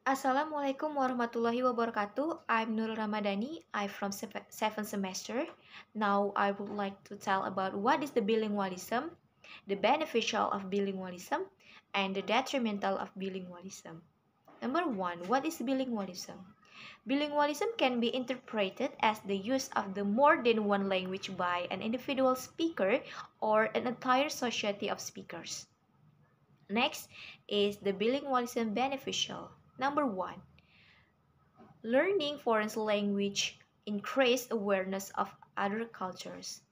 Assalamualaikum warahmatullahi wabarakatuh. I'm Nurul Ramadhani. I'm from 7th semester. Now I would like to tell about what is the bilingualism, the beneficial of bilingualism, and the detrimental of bilingualism. Number one, what is bilingualism? Bilingualism can be interpreted as the use of the more than one language by an individual speaker or an entire society of speakers. Next is the bilingualism beneficial. Number one, learning foreign language increases awareness of other cultures.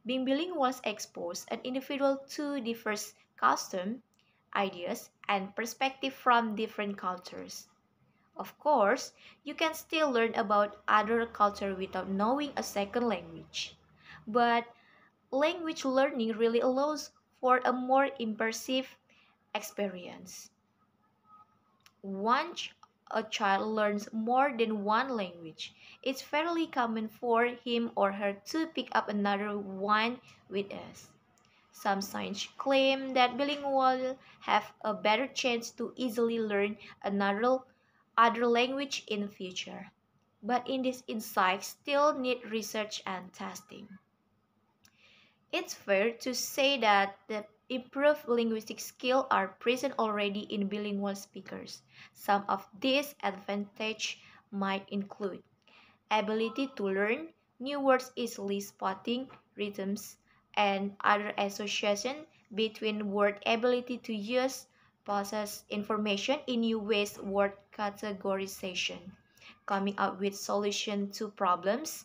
Being bilingual exposes an individual to diverse customs, ideas, and perspectives from different cultures. Of course, you can still learn about other culture without knowing a second language. But language learning really allows for a more immersive experience. Once a child learns more than one language, it's fairly common for him or her to pick up another one with us. Some science claim that bilingual have a better chance to easily learn another other language in the future. But in this insight still need research and testing. It's fair to say that the improved linguistic skills are present already in bilingual speakers. Some of these advantages might include ability to learn new words easily, spotting rhythms and other association between word, ability to use process information in new ways, word categorization, coming up with solution to problems,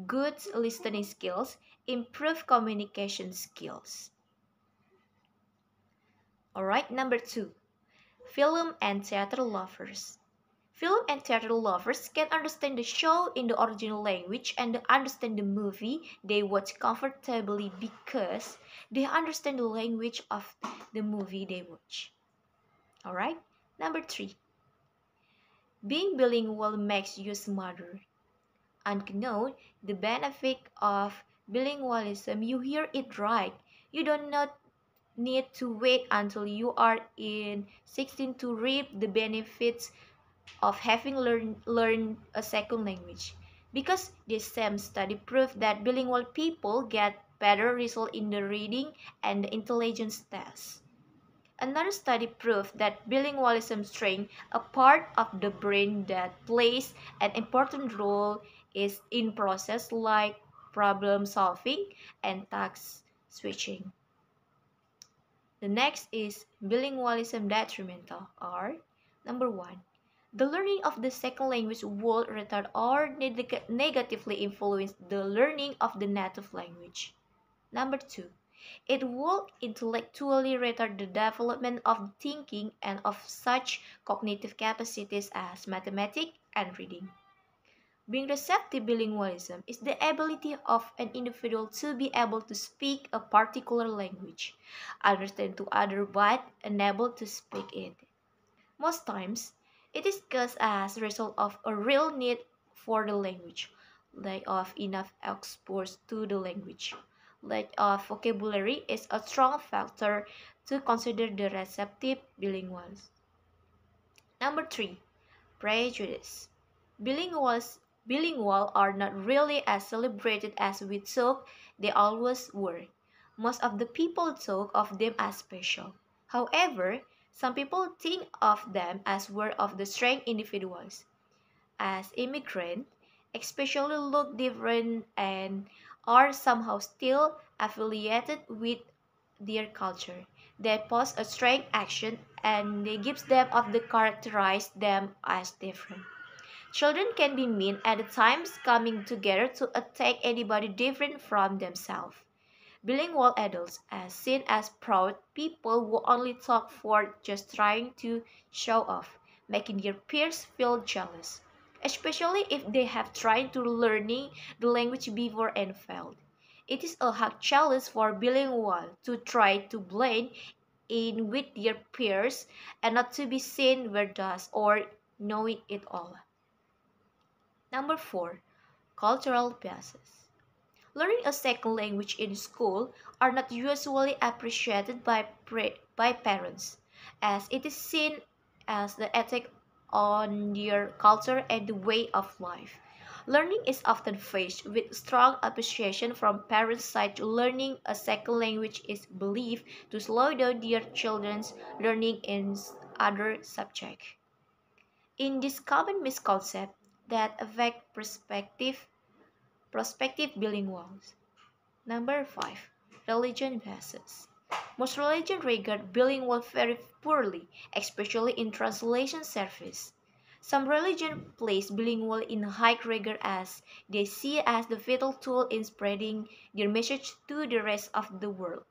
good listening skills, improve communication skills. Alright, number two, film and theater lovers. Film and theater lovers can understand the show in the original language and understand the movie they watch comfortably because they understand the language of the movie they watch. Alright, number three, being bilingual makes you smarter. Unknown the benefit of bilingualism, you hear it right. You do not need to wait until you are in 16 to reap the benefits of having learned a second language. Because this same study proved that bilingual people get better results in the reading and the intelligence tests. Another study proved that bilingualism strengthens a part of the brain that plays an important role is in process like problem solving and task switching. The next is bilingualism detrimental or number one, the learning of the second language will retard or negatively influence the learning of the native language. Number two, it will intellectually retard the development of thinking and of such cognitive capacities as mathematics and reading. Being receptive bilingualism is the ability of an individual to be able to speak a particular language, understand to other but unable to speak it. Most times, it is caused as a result of a real need for the language, lack of enough exposure to the language. Lack of vocabulary is a strong factor to consider the receptive bilinguals. Number three, prejudice. Bilingual are not really as celebrated as we thought they always were. Most of the people talk of them as special. However, some people think of them as one of the strange individuals. As immigrants, especially look different and are somehow still affiliated with their culture. They pose a strange action and they gives them of the characterize them as different. Children can be mean at times coming together to attack anybody different from themselves. Bilingual adults are seen as proud people who only talk for just trying to show off, making their peers feel jealous, especially if they have tried to learning the language before and failed. It is a hard challenge for bilingual to try to blend in with their peers and not to be seen worthless or knowing it all. Number four, cultural biases. Learning a second language in school are not usually appreciated by parents, as it is seen as the attack on their culture and the way of life. Learning is often faced with strong appreciation from parents' side. Learning a second language is believed to slow down their children's learning in other subjects. In this common misconception that affect prospective bilinguals. Number 5. Religion basis. Most religions regard bilingual very poorly, especially in translation service. Some religions place bilingual in high regard as they see it as the vital tool in spreading their message to the rest of the world.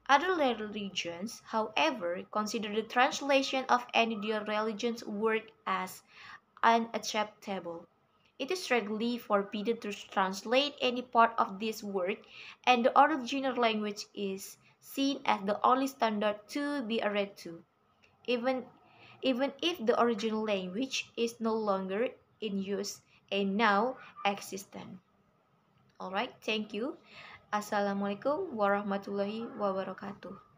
Other religions, however, consider the translation of any of their religions' work as unacceptable. It is strictly forbidden to translate any part of this work, and the original language is seen as the only standard to be adhered to, even, even if the original language is no longer in use and now existent. Alright, thank you. Assalamualaikum warahmatullahi wabarakatuh.